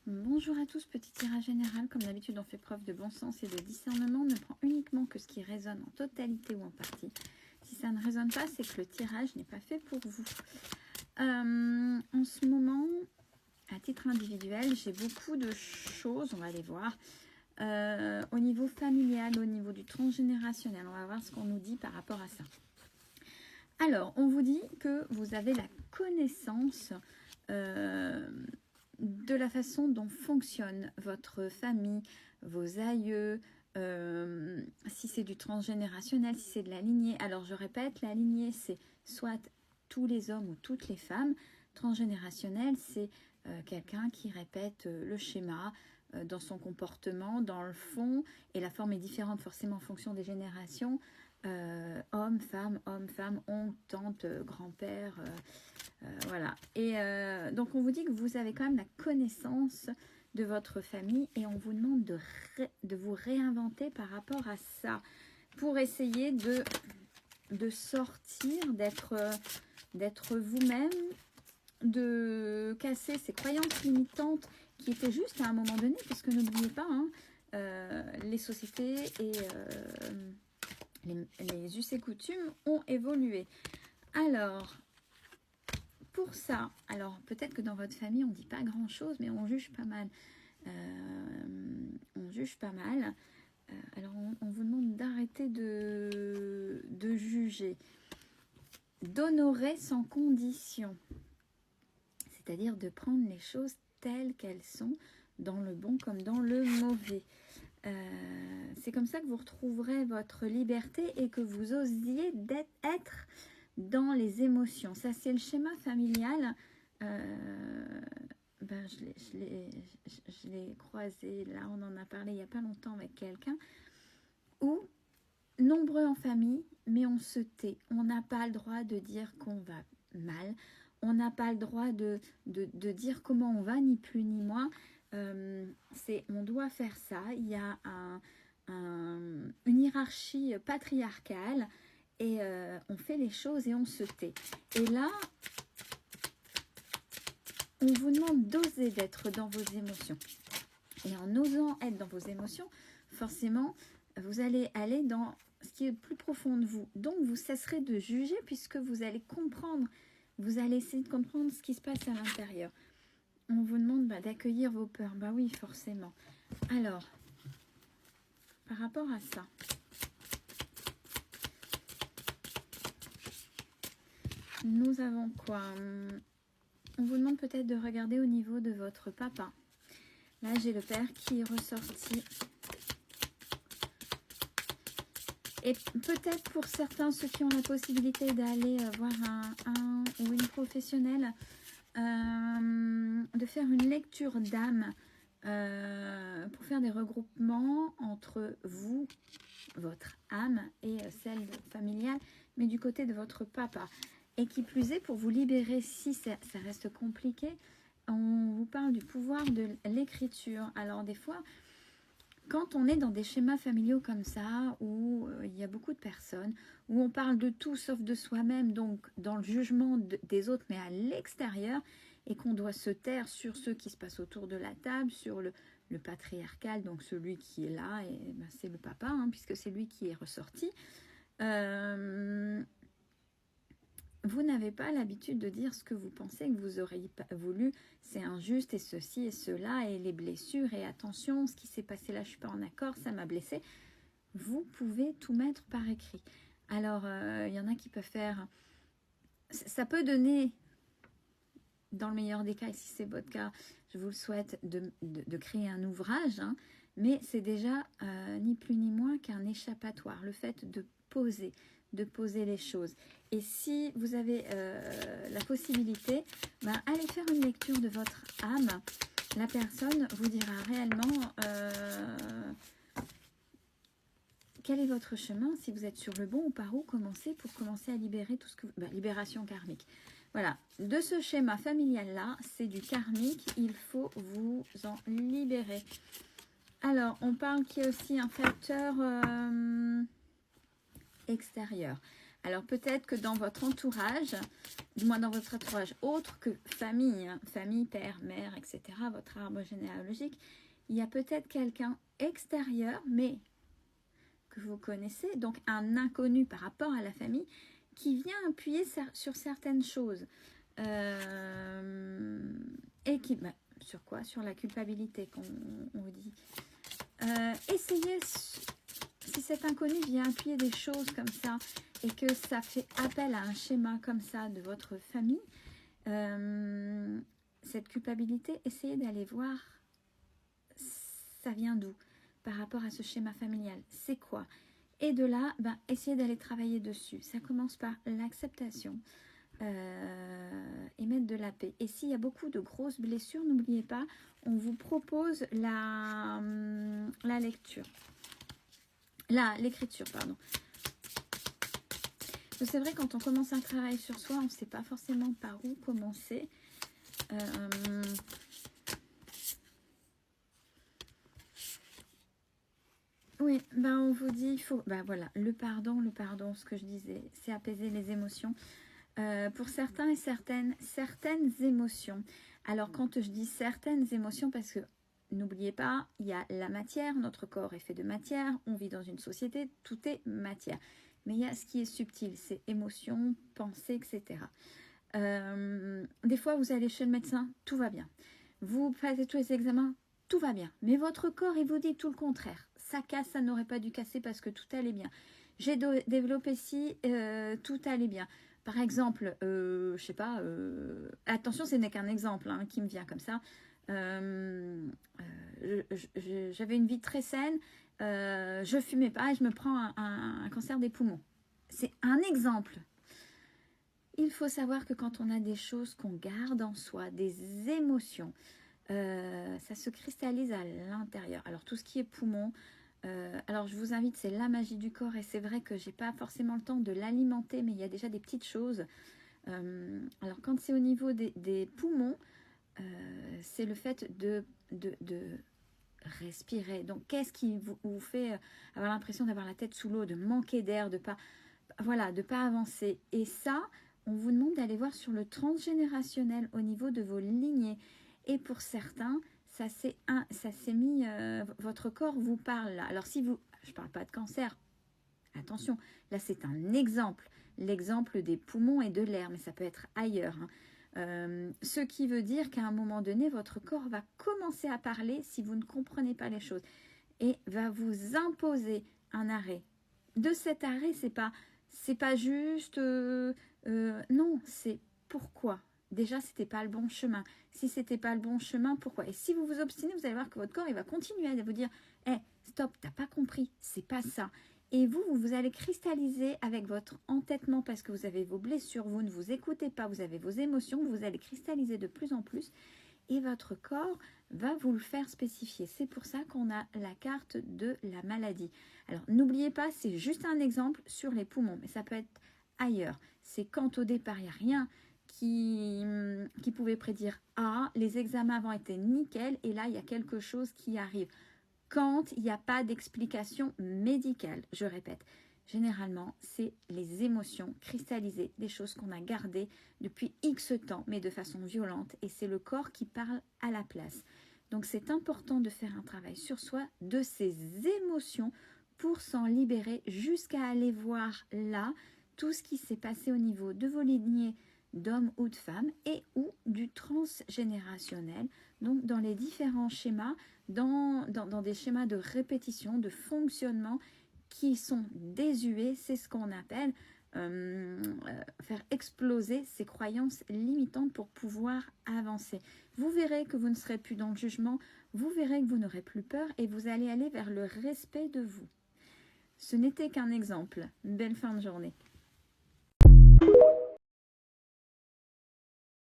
Bonjour à tous, petit tirage général. Comme d'habitude, on fait preuve de bon sens et de discernement. On ne prend uniquement que ce qui résonne en totalité ou en partie. Si ça ne résonne pas, c'est que le tirage n'est pas fait pour vous. En ce moment, à titre individuel, j'ai beaucoup de choses, on va les voir. Au niveau familial, au niveau du transgénérationnel, on va voir ce qu'on nous dit par rapport à ça. Alors, on vous dit que vous avez la connaissance de la façon dont fonctionne votre famille, vos aïeux, si c'est du transgénérationnel, si c'est de la lignée. Alors, je répète, la lignée, c'est soit tous les hommes ou toutes les femmes. Transgénérationnel, c'est quelqu'un qui répète le schéma dans son comportement, dans le fond, et la forme est différente forcément en fonction des générations. Homme, femme, oncle, tante, grand-père, voilà. Et donc on vous dit que vous avez quand même la connaissance de votre famille et on vous demande de vous réinventer par rapport à ça pour essayer de sortir, d'être vous-même, de casser ces croyances limitantes qui étaient juste à un moment donné, puisque n'oubliez pas, hein, les sociétés et les us et coutumes ont évolué. Alors, pour ça, alors peut-être que dans votre famille, on ne dit pas grand-chose, mais on juge pas mal. On juge pas mal. Alors, on vous demande d'arrêter de juger, d'honorer sans condition. C'est-à-dire de prendre les choses telles qu'elles sont, dans le bon comme dans le mauvais. C'est comme ça que vous retrouverez votre liberté et que vous osiez être dans les émotions. Ça, c'est le schéma familial. Je l'ai croisé, là, on en a parlé il n'y a pas longtemps avec quelqu'un, où, nombreux en famille, mais on se tait. On n'a pas le droit de dire qu'on va mal. On n'a pas le droit de dire comment on va, ni plus ni moins. On doit faire ça. Il y a une hiérarchie patriarcale et on fait les choses et on se tait. Et là, on vous demande d'oser d'être dans vos émotions. Et en osant être dans vos émotions, forcément, vous allez aller dans ce qui est le plus profond de vous. Donc, vous cesserez de juger puisque vous allez comprendre. Vous allez essayer de comprendre ce qui se passe à l'intérieur. On vous demande d'accueillir vos peurs. Bah oui, forcément. Alors, par rapport à ça, nous avons quoi? On vous demande peut-être de regarder au niveau de votre papa. Là, j'ai le père qui est ressorti. Et peut-être pour certains, ceux qui ont la possibilité d'aller voir un ou une professionnelle, de faire une lecture d'âme pour faire des regroupements entre vous, votre âme et celle familiale, mais du côté de votre papa. Et qui plus est, pour vous libérer, si ça reste compliqué, on vous parle du pouvoir de l'écriture. Alors des fois, quand on est dans des schémas familiaux comme ça, où il y a beaucoup de personnes, où on parle de tout sauf de soi-même, donc dans le jugement des autres, mais à l'extérieur, et qu'on doit se taire sur ce qui se passe autour de la table, sur le patriarcal, donc celui qui est là, et c'est le papa, hein, puisque c'est lui qui est ressorti. Vous n'avez pas l'habitude de dire ce que vous pensez que vous auriez voulu, c'est injuste et ceci et cela et les blessures et attention, ce qui s'est passé là, je ne suis pas en accord, ça m'a blessé. Vous pouvez tout mettre par écrit. Alors, il y en a qui peuvent faire... Ça peut donner, dans le meilleur des cas, et si c'est votre cas, je vous le souhaite, de créer un ouvrage, hein, mais c'est déjà ni plus ni moins qu'un échappatoire, le fait de poser les choses. Et si vous avez la possibilité, allez faire une lecture de votre âme. La personne vous dira réellement quel est votre chemin, si vous êtes sur le bon ou par où commencer pour commencer à libérer tout ce que... libération karmique. Voilà, de ce schéma familial-là, c'est du karmique, il faut vous en libérer. Alors, on parle qu'il y a aussi un facteur... extérieur. Alors peut-être que dans votre entourage, du moins dans votre entourage autre que famille, hein, famille, père, mère, etc., votre arbre généalogique, il y a peut-être quelqu'un extérieur, mais que vous connaissez, donc un inconnu par rapport à la famille, qui vient appuyer sur certaines choses. Et qui... Bah, sur quoi? Sur la culpabilité qu'on vous dit. Essayez, si cet inconnu vient appuyer des choses comme ça, et que ça fait appel à un schéma comme ça de votre famille, cette culpabilité, essayez d'aller voir ça vient d'où par rapport à ce schéma familial, c'est quoi? Et de là, ben, essayez d'aller travailler dessus. Ça commence par l'acceptation et mettre de la paix. Et s'il y a beaucoup de grosses blessures, n'oubliez pas, on vous propose la lecture. L'écriture, pardon. C'est vrai, quand on commence un travail sur soi, on ne sait pas forcément par où commencer. Oui, ben on vous dit, il faut, ben voilà, le pardon, ce que je disais, c'est apaiser les émotions. Pour certains et certaines émotions. Alors quand je dis certaines émotions, parce que n'oubliez pas, il y a la matière, notre corps est fait de matière, on vit dans une société, tout est matière. Mais il y a ce qui est subtil, c'est émotions, pensées, etc. Des fois, vous allez chez le médecin, tout va bien. Vous passez tous les examens, tout va bien. Mais votre corps, il vous dit tout le contraire. Ça casse, ça n'aurait pas dû casser parce que tout allait bien. J'ai développé ci, tout allait bien. Par exemple, je sais pas, attention, ce n'est qu'un exemple hein, qui me vient comme ça. J'avais une vie très saine, je fumais pas et je me prends un cancer des poumons. C'est un exemple. Il faut savoir que quand on a des choses qu'on garde en soi, des émotions, ça se cristallise à l'intérieur. Alors tout ce qui est poumon, alors je vous invite, c'est la magie du corps et c'est vrai que j'ai pas forcément le temps de l'alimenter, mais il y a déjà des petites choses. Alors quand c'est au niveau des poumons, c'est le fait de respirer. Donc qu'est-ce qui vous fait avoir l'impression d'avoir la tête sous l'eau, de manquer d'air, de pas avancer. Et ça, on vous demande d'aller voir sur le transgénérationnel au niveau de vos lignées. Et pour certains, ça s'est mis, votre corps vous parle là. Alors si vous, je parle pas de cancer, attention, là c'est un exemple, l'exemple des poumons et de l'air, mais ça peut être ailleurs. Hein. Ce qui veut dire qu'à un moment donné, votre corps va commencer à parler si vous ne comprenez pas les choses et va vous imposer un arrêt. De cet arrêt, c'est pas juste non, c'est pourquoi. Déjà, c'était pas le bon chemin. Si c'était pas le bon chemin, pourquoi? Et si vous vous obstinez, vous allez voir que votre corps, il va continuer à vous dire hey, stop, t'as pas compris, c'est pas ça. Et vous allez cristalliser avec votre entêtement parce que vous avez vos blessures, vous ne vous écoutez pas, vous avez vos émotions, vous allez cristalliser de plus en plus et votre corps va vous le faire spécifier. C'est pour ça qu'on a la carte de la maladie. Alors, n'oubliez pas, c'est juste un exemple sur les poumons, mais ça peut être ailleurs. C'est quand au départ, il n'y a rien qui pouvait prédire « Ah, les examens avant étaient nickel et là, il y a quelque chose qui arrive ». Quand il n'y a pas d'explication médicale, je répète, généralement, c'est les émotions cristallisées, des choses qu'on a gardées depuis X temps, mais de façon violente, et c'est le corps qui parle à la place. Donc c'est important de faire un travail sur soi, de ces émotions, pour s'en libérer, jusqu'à aller voir là tout ce qui s'est passé au niveau de vos lignées d'hommes ou de femmes, et ou du transgénérationnel, donc dans les différents schémas, dans des schémas de répétition, de fonctionnement qui sont désuets, c'est ce qu'on appelle faire exploser ces croyances limitantes pour pouvoir avancer. Vous verrez que vous ne serez plus dans le jugement, vous verrez que vous n'aurez plus peur et vous allez aller vers le respect de vous. Ce n'était qu'un exemple. Belle fin de journée.